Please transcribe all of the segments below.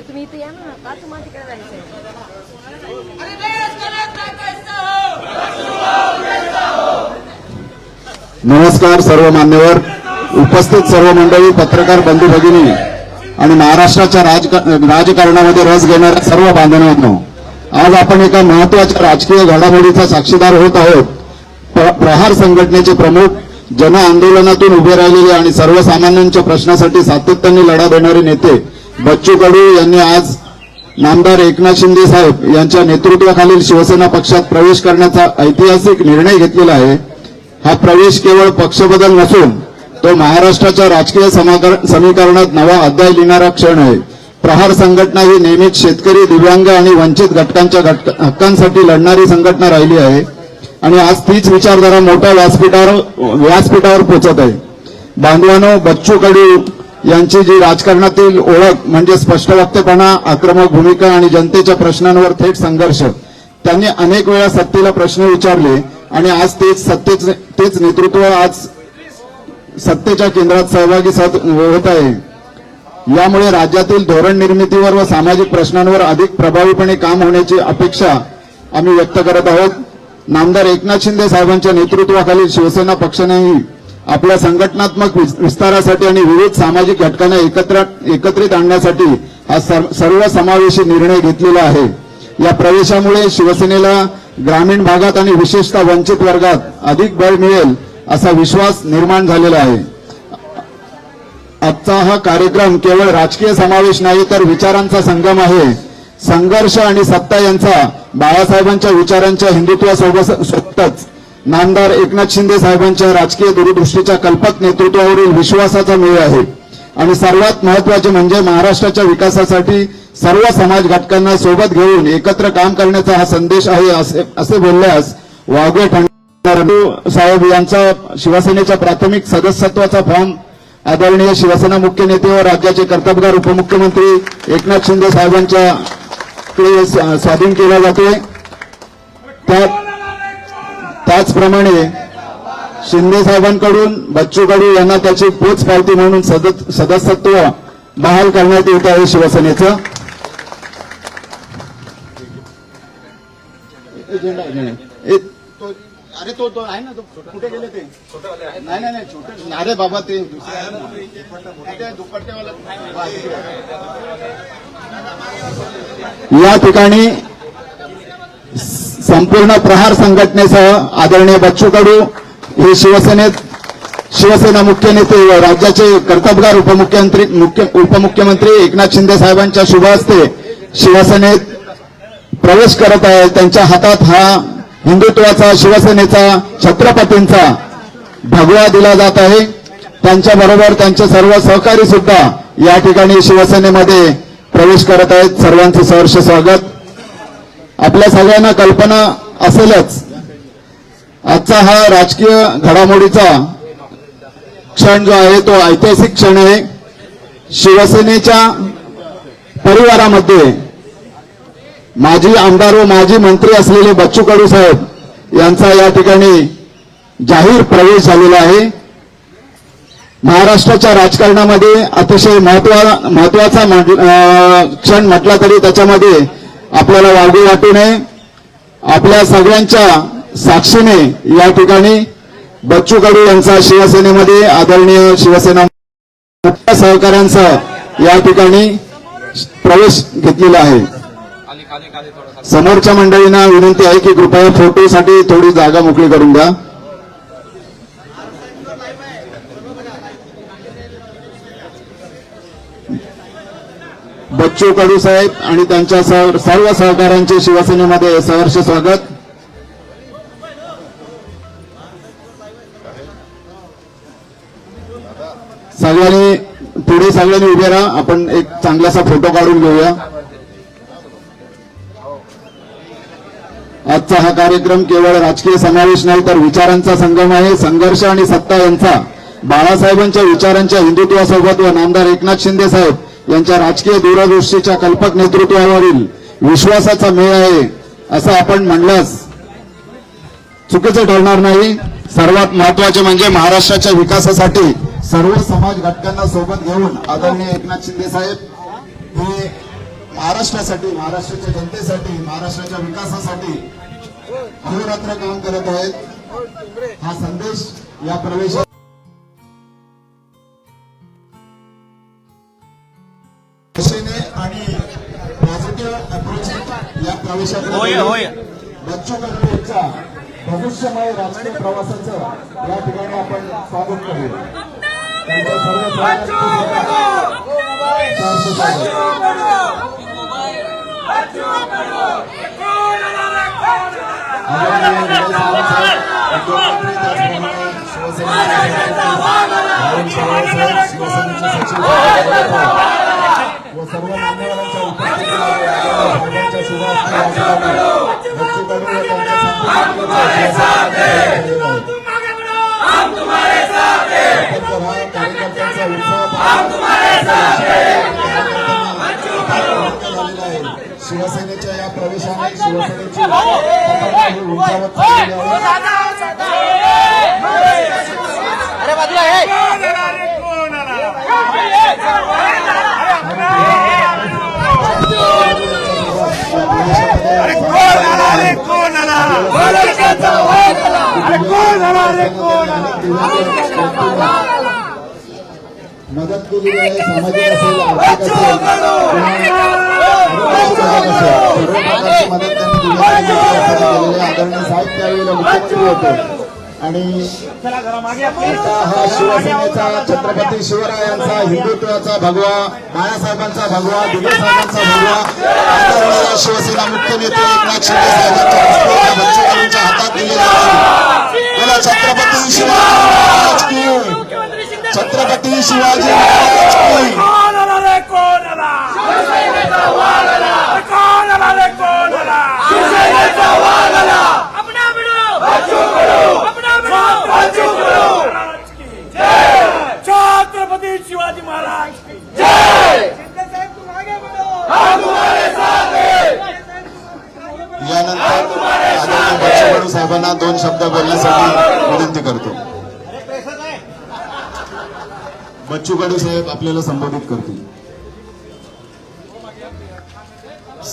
तुम्ही इथे या ना, का तुम्हाला तिकडे जायचंय? नमस्कार सर्व मान्यवर, उपस्थित सर्व मंडळी, पत्रकार बंधू भगिनी आणि महाराष्ट्राच्या राजकारणामध्ये रस घेणाऱ्या सर्व बांधवांनो, आज आपण एका महत्त्वाच्या राजकीय घडामोडीचा साक्षीदार होत आहोत. प्रहार संघटनेचे प्रमुख, जन आंदोलनातून उभे राहिलेले आणि सर्वसामान्यांच्या प्रश्नासाठी सातत्याने लढा देणारे नेते बच्चू कडू यांनी आज नामदार एकनाथ शिंदे साहेब यांच्या नेतृत्वाखालील शिवसेना पक्षात प्रवेश करण्याचा ऐतिहासिक निर्णय घेतलेला आहे. हा प्रवेश केवळ पक्षबदल नसून तो महाराष्ट्राच्या राजकीय समीकरणात नवा अध्याय लिहिणारा क्षण आहे. प्रहार संघटना ही नेहमीच शेतकरी, दिव्यांग आणि वंचित घटकांच्या हक्कांसाठी लढणारी संघटना राहिली आहे आणि आज तीच विचारधारा मोठ्या व्यासपीठावर पोहोचत आहे. बांधवांनो, बच्चू कडू यांची जी राजकारणातील ओळख म्हणजे स्पष्ट वक्तेपणा, आक्रमक भूमिका आणि जनतेच्या प्रश्नांवर थेट संघर्ष. त्यांनी अनेक वेळा सत्तेला प्रश्न विचारले आणि आज तेच नेतृत्व आज सत्तेच्या केंद्रात सहभागी होत आहे. यामुळे राज्यातील धोरण निर्मितीवर व सामाजिक प्रश्नांवर अधिक प्रभावीपणे काम होण्याची अपेक्षा आम्ही व्यक्त करत आहोत. नामदार एकनाथ शिंदे साहेबांच्या नेतृत्वाखालील शिवसेना पक्षानेही आपल्या संघटनात्मक विस्तारासाठी आणि विविध सामाजिक घटकांना एकत्रित आणण्यासाठी हा सर्व समावेशी निर्णय घेतलेला आहे. या प्रवेशामुळे शिवसेनेला ग्रामीण भागात आणि विशेषतः वंचित वर्गात अधिक बळ मिळेल असा विश्वास निर्माण झालेला आहे. आजचा हा कार्यक्रम केवळ राजकीय समावेश नाही तर विचारांचा संगम आहे. संघर्ष आणि सत्ता यांचा बाळासाहेबांच्या विचारांच्या हिंदुत्वासोबतच नामदार एकनाथ शिंदे साहेबांच्या राजकीय दूरदृष्टीच्या कल्पक नेतृत्वावरील विश्वासाचा मेळ आहे. आणि सर्वात महत्त्वाचे म्हणजे महाराष्ट्राच्या विकासासाठी सर्व समाज घटकांना सोबत घेऊन एकत्र काम करण्याचा हा संदेश आहे असे बोलल्यास वावगे ठरणार. साहेब यांचा शिवसेनेच्या प्राथमिक सदस्यत्वाचा फॉर्म आदरणीय शिवसेना मुख्य नेते व राज्याचे कर्तबगार उपमुख्यमंत्री एकनाथ शिंदे साहेबांच्या स्वाधीन केला जाते. त्याचप्रमाणे शिंदे साहेबांकडून बच्चू कडू यांना त्याची पोचपावती म्हणून सदस्यत्व बहाल करण्यात येत आहे शिवसेनेचं. अरे तो आहे ना, तो कुठे गेले ते? नाही छोटे, अरे बाबा ते दुपट्टेवाला. या ठिकाणी संपूर्ण प्रहार संघटनेसह आदरणीय बच्चू कडू हे शिवसेना मुख्य नेते व राज्याचे कर्तबगार उपमुख्यमंत्री एकनाथ शिंदे साहेबांच्या शुभ हस्ते शिवसेनेत प्रवेश करत आहे. त्यांच्या हातात हा हिंदुत्वाचा, शिवसेनेचा, छत्रपतींचा भगवा दिला जात आहे. त्यांच्याबरोबर त्यांचे सर्व सहकारी सुद्धा या ठिकाणी शिवसेनेमध्ये प्रवेश करत आहेत. सर्वांचे सहर्ष स्वागत. आपल्या सगळ्यांना कल्पना असेलच, आजचा हा राजकीय घडामोडीचा क्षण जो आहे तो ऐतिहासिक क्षण आहे. शिवसेनेच्या परिवारामध्ये माजी आमदार व माजी मंत्री असलेले बच्चू कडू साहेब यांचा या ठिकाणी जाहीर प्रवेश झालेला आहे. महाराष्ट्राच्या राजकारणामध्ये अतिशय महत्वाचा क्षण म्हटला तरी त्याच्यामध्ये आपल्याला वावगे वाटू नये. आपल्या सगळ्यांच्या साक्षीने या ठिकाणी बच्चू कडू यांचा शिवसेनेमध्ये आदरणीय शिवसेना सहकाऱ्यांसह या ठिकाणी प्रवेश घेतलेला आहे. समोरच्या मंडळींना विनंती आहे की कृपया फोटोसाठी थोडी जागा मोकळी करून द्या. बच्चू कडू साहेब आणि त्यांच्या सर्व सहकाऱ्यांचे शिवसेनेमध्ये सहर्ष स्वागत. सगळ्यांनी उभे राहा. आपण एक चांगलासा फोटो काढून घेऊया. आजचा हा कार्यक्रम केवळ राजकीय समावेश नाही तर विचारांचा संगम आहे. संघर्ष आणि सत्ता यांचा बाळासाहेबांच्या विचारांच्या हिंदुत्वासोबत व नामदार एकनाथ शिंदे साहेब यांच्या राजकीय दूरदृष्टीच्या कल्पक नेतृत्वावरील विश्वासाचा मेळ आहे असं आपण म्हणल्यास चुकीचं ठरणार नाही. सर्वात महत्वाचे म्हणजे महाराष्ट्राच्या विकासासाठी सर्व समाज घटकांना सोबत घेऊन आदरणीय एकनाथ शिंदे साहेब हे महाराष्ट्रासाठी, महाराष्ट्राच्या जनतेसाठी, महाराष्ट्राच्या विकासासाठी अहोरात्र काम करत आहेत. हा संदेश या प्रवेशात आणि पॉझिटिव्ह अप्रोचिंग या प्रवेशाकडे बच्चू कडू यांच्या भविष्यमय राजकीय प्रवासाचं या ठिकाणी आपण स्वागत करूया. त्यांच्या व सर्व मान्यवरांच्या उपस्थितीच्या कार्यकर्त्यांचा शिवसेनेच्या या प्रवेशाने शिवसेनेची उंचावत चाललेली मदत केलेली आहे. सामाजिक असेल, आर्थिक असेल, मदत त्यांनी दिली. आदरणीय साहेब त्यावेळेला मुख्यमंत्री होते आणि आता हा शिवसेनेचा छत्रपती शिवरायांचा, हिंदुत्वाचा भगवा, बाळासाहेबांचा भगवा, दिगे साहेबांचा भगवा, आदरणीय शिवसेना मुख्य नेते एकनाथ शिंदे साहेबांच्या हस्ते बच्चू कडूंच्या हातात दिलेला आहे. मला छत्रपती शिवाजी की, छत्रपती शिवाजी महाराज की. छत्रपती शिवाजी महाराज की जय. यानंतर आदरणीय बच्चू कडू साहेबांना 2 शब्द बोलण्यासाठी विनंती करतो. बच्चू कडू साहेब आपल्याला संबोधित करतील.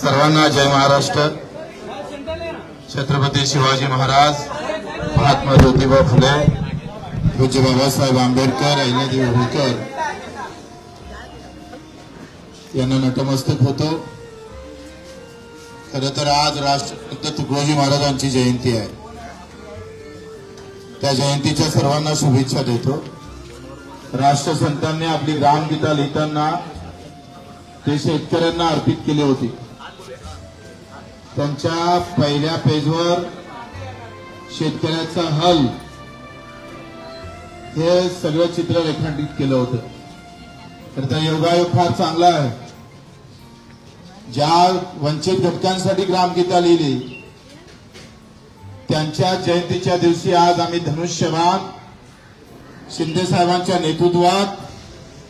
सर्वांना जय महाराष्ट्र. छत्रपती शिवाजी महाराज, महात्मा ज्योतिबा फुले, पूज्य बाबासाहेब आंबेडकर, अहिल्यादेवी होळकर यांना नतमस्तक होतो. खरं तर आज राष्ट्रसंत तुकडोजी महाराजांची जयंती आहे. त्या जयंतीच्या सर्वांना शुभेच्छा देतो. राष्ट्रसंतांनी आपली रामगीता लिहिताना ते शेतकऱ्यांना अर्पित केली होती. त्यांच्या पहिल्या पेजवर शेतकऱ्याचा हल हे सगळं चित्र रेखांकित केलं होतं. तर त्या योगायोग फार चांगला आहे. ज्या वंचित घटकांसाठी ग्रामगीता लिहिली त्यांच्या जयंतीच्या दिवशी आज आम्ही धनुष्यबाण शिंदे साहेबांच्या नेतृत्वात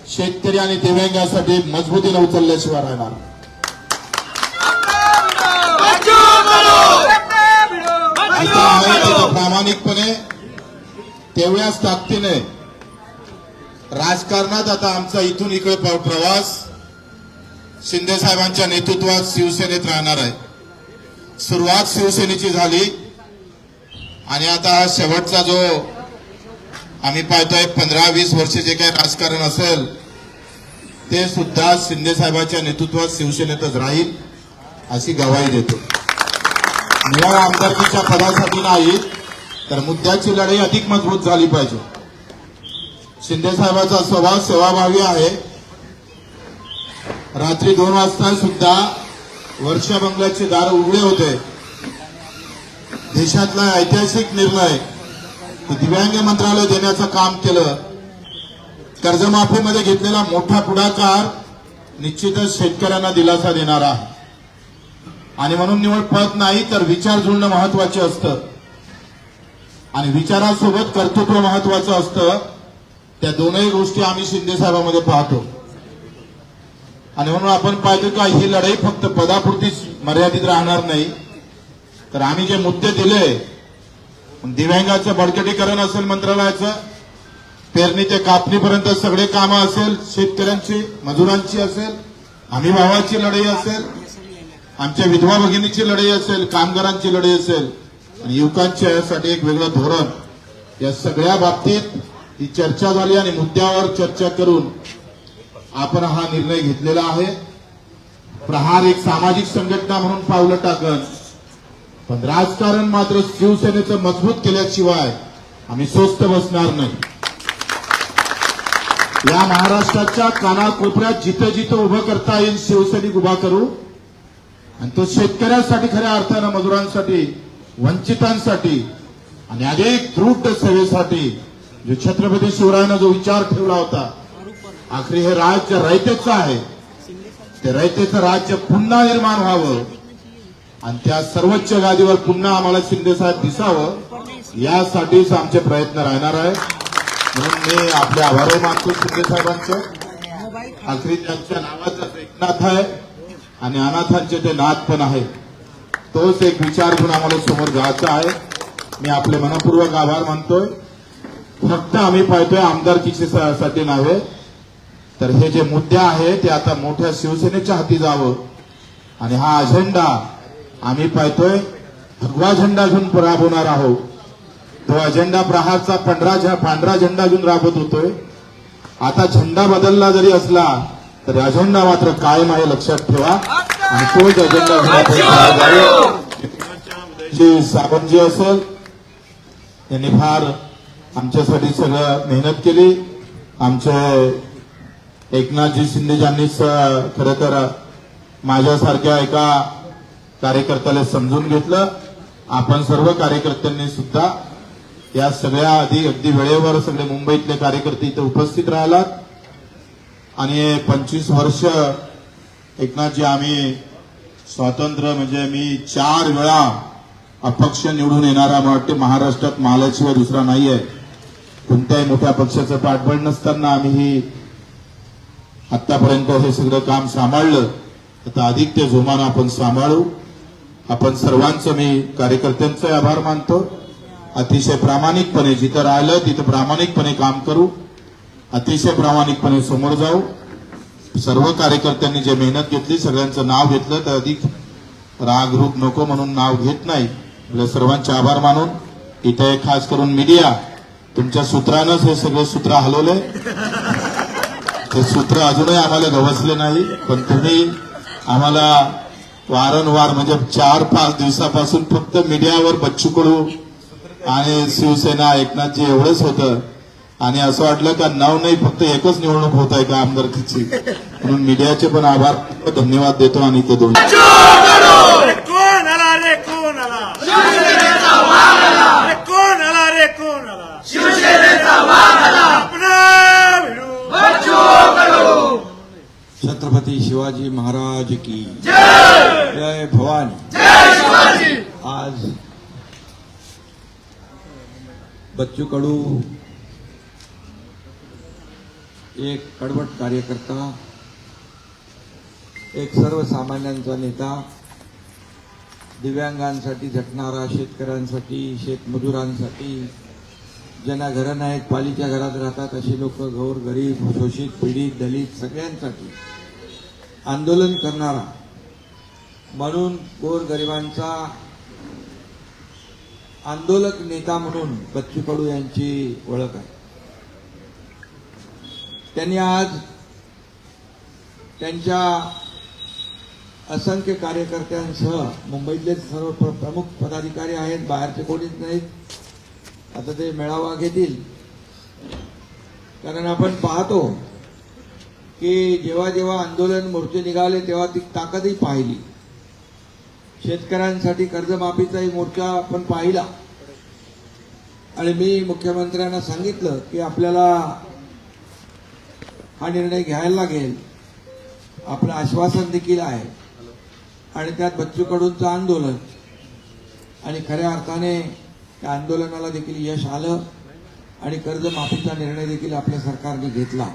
शेतकरी आणि दिव्यांगासाठी मजबूतीने उचलल्याशिवाय राहणार. प्रामाणिकपणे तेवढ्याच ताकदीने राजकारणात आता आमचा इथून इकडे प्रवास शिंदे साहेबांच्या नेतृत्वात शिवसेनेत राहणार आहे. सुरुवात शिवसेनेची झाली आणि आता हा शेवटचा जो आम्ही पाहतोय 15-20 वर्ष जे काही राजकारण असेल ते सुद्धा शिंदे साहेबांच्या नेतृत्वात शिवसेनेतच राहील अशी ग्वाही देतो. निवड आमदारकीच्या पदासाठी नाही तर मुद्द्याची लढाई अधिक मजबूत झाली पाहिजे. शिंदे साहेबांचा स्वभाव सेवाभावी आहे. रात्री 2 वाजता सुद्धा वर्षा बंगल्याचे दार उघडे होते. देशातला ऐतिहासिक निर्णय दिव्यांग मंत्रालय देण्याचं काम केलं. कर्जमाफीमध्ये घेतलेला मोठा पुढाकार निश्चितच शेतकऱ्यांना दिलासा देणारा आहे. आणि म्हणून निवड पद नाही तर विचार जुळणं महत्वाचे असतं आणि विचारासोबत कर्तृत्व महत्वाचं असतं. त्या दोनही गोष्टी आम्ही शिंदे साहेबांमध्ये पाहतो. आणि म्हणून आपण पाहतो का ही लढाई फक्त पदापुरतीच मर्यादित राहणार नाही तर आम्ही जे मुद्दे दिले दिव्यांगाचं बळकटीकरण असेल मंत्रालयाचं, पेरणी ते कापणीपर्यंत सगळे कामं असेल, शेतकऱ्यांची मजुरांची असेल, हमी भावाची लढाई असेल, आमच्या विधवा भगिनीची लढाई असेल, कामगारांची लढाई असेल आणि युवकांच्या यासाठी एक वेगळं धोरण, या सगळ्या बाबतीत ही चर्चा झाली आणि मुद्द्यावर चर्चा करून आपण हा निर्णय घेतलेला आहे. प्रहार एक सामाजिक संघटना म्हणून पावलं टाकन, पण राजकारण मात्र शिवसेनेचं मजबूत केल्याशिवाय आम्ही स्वस्थ बसणार नाही. या महाराष्ट्राच्या कानाकोपऱ्यात जिथं जिथं उभं करता येईल शिवसैनिक उभा करू आणि तो शेतकऱ्यांसाठी, खऱ्या अर्थानं मजुरांसाठी, वंचितांसाठी आणि अधिक दृढ सेवेसाठी जो छत्रपती शिवरायानं जो विचार ठेवला होता, आखरी हे राज्य रयतेचं आहे, ते रयतेचं राज्य पुन्हा निर्माण व्हावं आणि त्या सर्वोच्च गादीवर पुन्हा आम्हाला शिंदेसाहेब दिसावं, यासाठीच आमचे प्रयत्न राहणार आहे. म्हणून मी आपले आभार मानतो शिंदेसाहेबांचं. आखरी त्यांच्या नावाचा एकनाथ आहे आणि अनाथांचे ते नाथ पण आहे. तोच एक विचार घेऊन आम्हाला समोर जायचा आहे. मी आपले मनपूर्वक आभार मानतोय. फक्त आम्ही पाहतोय आमदारकीसाठी नव्हे, तर हे जे मुद्दे आहे ते आता मोठ्या शिवसेनेच्या हाती जावं आणि हा अजेंडा आम्ही पाहतोय भगवा झेंडा घेऊन राबवणार आहोत. तो अजेंडा प्रहारचा पांढरा झेंडा घेऊन राबवत होतोय. आता झेंडा बदलला जरी असला तरी अजेंडा मात्र कायम आहे, लक्षात ठेवा. आणि तोच अजेंडा घेऊन सावंतजी असेल, यांनी फार आमच्यासाठी सगळं मेहनत केली. आमचे एकनाथजी शिंदेजींनी खरं तर माझ्यासारख्या एका कार्यकर्त्याला समजून घेतलं. आपण सर्व कार्यकर्त्यांनी सुद्धा या सगळ्या अगदी वेळेवर सगळे मुंबईतले कार्यकर्ते इथे उपस्थित राहिलात आणि 25 वर्ष एकनाथजी आम्ही स्वातंत्र्य म्हणजे मी 4 वेळा अपक्ष निवडून येणारा मला वाटते महाराष्ट्रात महालाशिवाय दुसरा नाहीये. कोणत्याही मोठ्या पक्षाचं पाठबळ नसताना आम्ही ही आतापर्यंत हे सगळं काम सांभाळलं. आता अधिक ते जोमानं आपण सांभाळू. आपण सर्वांचं मी कार्यकर्त्यांचे आभार मानतो. अतिशय प्रामाणिकपणे जिथं राहिलं तिथं प्रामाणिकपणे काम करू, अतिशय प्रामाणिकपणे समोर जाऊ. सर्व कार्यकर्त्यांनी जे मेहनत घेतली, सगळ्यांचं नाव घेतलं तर अधिक रागरूप नको म्हणून नाव घेत नाही. आपल्या सर्वांचे आभार मानून इथे खास करून मीडिया, तुमच्या सूत्रानंच हे सगळे सूत्र हलवले. ते सूत्र अजूनही आम्हाला गवसले नाही, पण तुम्ही आम्हाला वारंवार म्हणजे 4-5 दिवसापासून फक्त मीडियावर बच्चू कडू आणि शिवसेना एकनाथजी एवढंच होतं आणि असं वाटलं का नाव नाही फक्त एकच निवडणूक होत आहे का आमदारकीची. म्हणून मीडियाचे पण आभार, धन्यवाद देतो. आणि ते दोन कोण आला रे, कोण आला, कोण आला रे, कोण आला, शिवसेनेचा वाघ आला, आपला भिडू. छत्रपती शिवाजी महाराज की जय भवानी. आज बच्चू कडू एक कडवट कार्यकर्ता, एक सर्वसामान्यांचा नेता, दिव्यांगांसाठी झटणारा, शेतकऱ्यांसाठी, शेतमजुरांसाठी, ज्यांना घरं नाहीत, पालीच्या घरात राहतात अशी लोक, गौर गरीब, शोषित, पीडित, दलित सगळ्यांसाठी आंदोलन करणारा, म्हणून गोरगरिबांचा आंदोलक नेता म्हणून बच्चू कडू यांची ओळख आहे. त्यांनी आज त्यांच्या असंख्य कार्यकर्त्यांसह, मुंबईतले सर्व प्रमुख पदाधिकारी आहेत, बाहेरचे कोणीच नाहीत, आता ते मेळावा घेतील. कारण आपण पाहतो की जेव्हा जेव्हा आंदोलन मोर्चे निघाले तेव्हा ती ताकदही पाहिली. शेतकऱ्यांसाठी कर्जमाफीचाही मोर्चा आपण पाहिला आणि मी मुख्यमंत्र्यांना सांगितलं की आपल्याला हा निर्णय घ्यायला लागेल. आपलं आश्वासन देखील आहे आणि त्यात बच्चू कडूंचं आंदोलन आणि खऱ्या अर्थाने त्या आंदोलनाला देखील यश आलं आणि कर्जमाफीचा निर्णय देखील आपल्या सरकारने घेतला.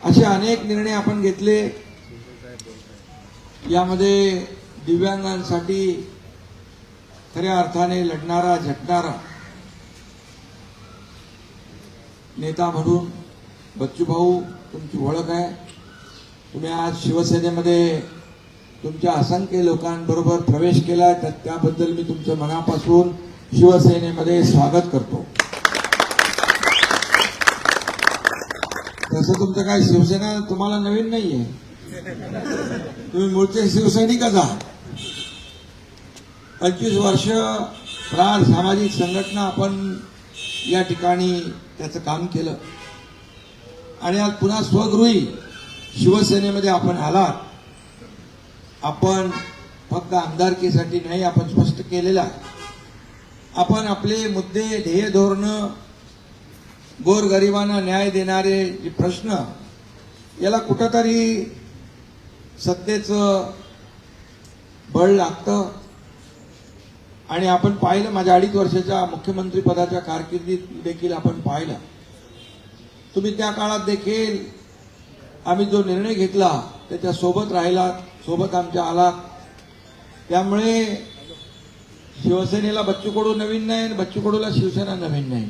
असे अनेक निर्णय आपण घेतले. यामध्ये दिव्यांगांसाठी खऱ्या अर्थाने लढणारा झटणारा नेता म्हणून बच्चू भाऊ तुमची ओळख आहे. तुम्ही आज शिवसेनेमध्ये तुमच्या असंख्य लोकांबरोबर प्रवेश केला, तर त्याबद्दल मी तुमचं मनापासून शिवसेनेमध्ये स्वागत करतो. तसं तुमचं काय शिवसेना तुम्हाला नवीन नाहीये, तुम्ही मूळचे शिवसैनिकच आहात. 25 वर्ष प्राण सामाजिक संघटना आपण या ठिकाणी त्याचं काम केलं आणि आज पुन्हा स्वगृही शिवसेनेमध्ये आपण आलात. आपण फक्त आमदारकीसाठी नाही, आपण स्पष्ट केलेलं आहे. आपण आपले मुद्दे, ध्येय, धोरणं, गोरगरिबांना न्याय देणारे जे प्रश्न, याला कुठंतरी सत्तेचं बळ लागतं. आणि आपण पाहिलं, माझ्या 2.5 वर्षाच्या मुख्यमंत्री पदाच्या कारकिर्दीत देखील आपण पाहिलं. तुम्ही त्या काळात देखील आम्ही जो निर्णय घेतला त्याच्या सोबत राहिलात, सोबत आमच्या आलात. त्यामुळे शिवसेनेला बच्चू कडू नवीन नाही आणि बच्चू कडूला शिवसेना नवीन नाही,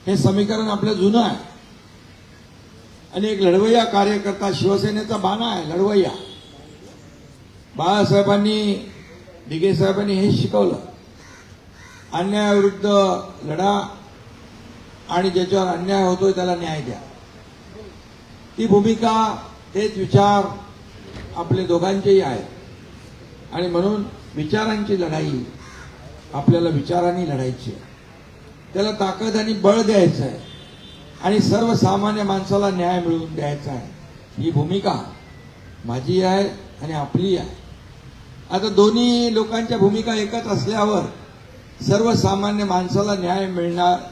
हे समीकरण आपलं जुनं आहे. आणि एक लढवय्या कार्यकर्ता शिवसेनेचा बाणा आहे, लढवय्या. बाळासाहेबांनी, दिघे साहेबांनी हे शिकवलं, अन्यायाविरुद्ध लढा आणि ज्याच्यावर अन्याय होतोय त्याला न्याय द्या. ती भूमिका, तेच विचार आपले दोघांचेही आहेत. आणि म्हणून विचारांची लढाई आपल्याला विचारांनी लढायची आहे, त्याला ताकद आणि बळ द्यायचं आहे आणि सर्वसामान्य माणसाला न्याय मिळवून द्यायचा आहे. ही भूमिका माझी आहे आणि आपली आहे. आता दोन्ही लोकांच्या भूमिका एकच असल्यावर सर्वसामान्य माणसाला न्याय मिळण्याचा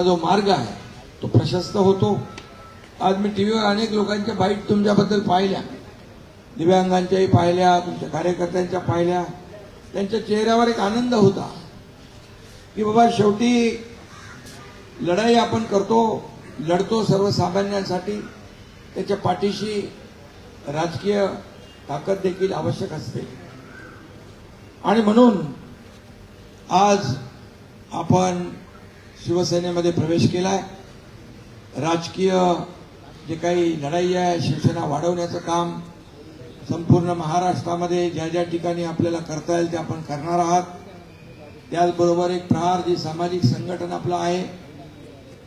जो मार्ग आहे तो प्रशस्त होतो. आज मी टीव्हीवर अनेक लोकांच्या बाईट तुमच्याबद्दल पाहिल्या, दिव्यांगांच्याही पाहिल्या, तुमच्या कार्यकर्त्यांच्या पाहिल्या. त्यांच्या चेहऱ्यावर एक आनंद होता की बाबा शेवटी लढाई आपण करतो, लढतो सर्वसामान्यांसाठी. त्याच्या पाठीशी राजकीय ताकद देखील आवश्यक असते. आणि म्हणून आज आपण शिवसेनेमध्ये प्रवेश केलाय. राजकीय जे काही लढाई आहे, शिवसेना वाढवण्याचं काम संपूर्ण महाराष्ट्रामध्ये ज्या ज्या ठिकाणी आपल्याला करता येईल ते आपण करणार आहात. त्याचबरोबर एक प्रहार जी सामाजिक संघटन आपलं आहे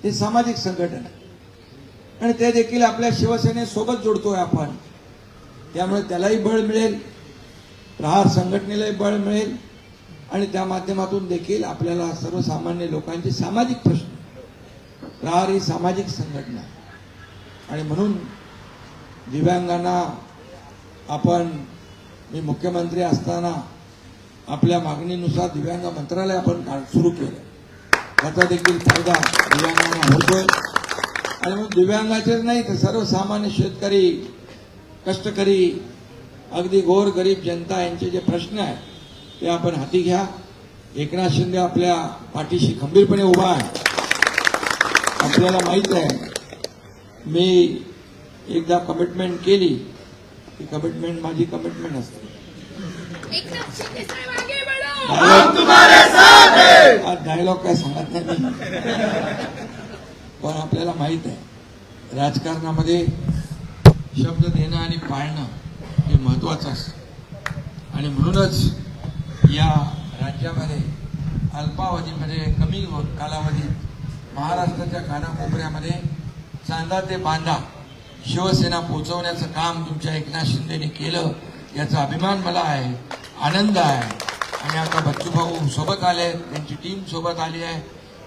ते सामाजिक संघटन आहे आणि ते देखील आपल्या शिवसेनेसोबत जोडतोय आपण. त्यामुळे त्यालाही बळ मिळेल, प्रहार संघटनेलाही बळ मिळेल आणि त्या माध्यमातून देखील आपल्याला सर्वसामान्य लोकांचे सामाजिक प्रश्न, प्रहार ही सामाजिक संघटना आहे. आणि म्हणून दिव्यांगांना आपण, मी मुख्यमंत्री असताना आपल्या मागणीनुसार दिव्यांग मंत्रालय आपण सुरू केलं, त्याचा देखील फायदा दिव्यांगांना होतोय. आणि मग दिव्यांगाचेच नाही तर सर्वसामान्य शेतकरी, कष्टकरी, अगदी गोर गरीब जनता यांचे जे प्रश्न आहेत ते आपण हाती घ्या. एकनाथ शिंदे आपल्या पाठीशी खंबीरपणे उभा आहे. आपल्याला माहित आहे, मी एकदा कमिटमेंट केली, ती कमिटमेंट माझी कमिटमेंट असते. आज डायलॉग काय सांगत नाही मी, पण आपल्याला माहित आहे राजकारणामध्ये शब्द देणं आणि पाळणं हे महत्वाचं असतं. आणि म्हणूनच या राज्यामध्ये अल्पावधीमध्ये, कमी कालावधीत महाराष्ट्राच्या कानाकोपऱ्यामध्ये चांदा ते बांधा शिवसेना पोहोचवण्याचं काम तुमच्या एकनाथ शिंदेने केलं, याचा अभिमान मला आहे, आनंद आहे. आणि आता बच्चू भाऊ सोबत आले, त्यांची टीम सोबत आली आहे.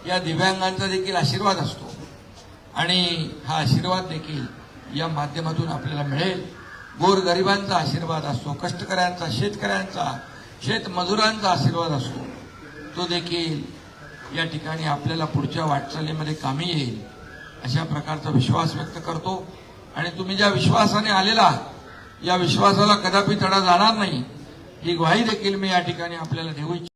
या दिव्यांगांचा देखील आशीर्वाद असतो आणि हा आशीर्वाद देखील या माध्यमातून आपल्याला मिळेल. गोरगरिबांचा आशीर्वाद असतो, कष्टकऱ्यांचा, शेतकऱ्यांचा, शेतमजुरांचा आशीर्वाद असतो. तो देखील या ठिकाणी आपल्याला पुढच्या वाटचालीमध्ये कामी येईल अशा प्रकारचा विश्वास व्यक्त करतो. आणि तुम्ही ज्या विश्वासाने आलेला या विश्वासाला कदापि तडा जाणार नाही ही ग्वाही देखील मी या ठिकाणी आपल्याला देऊ इच्छितो.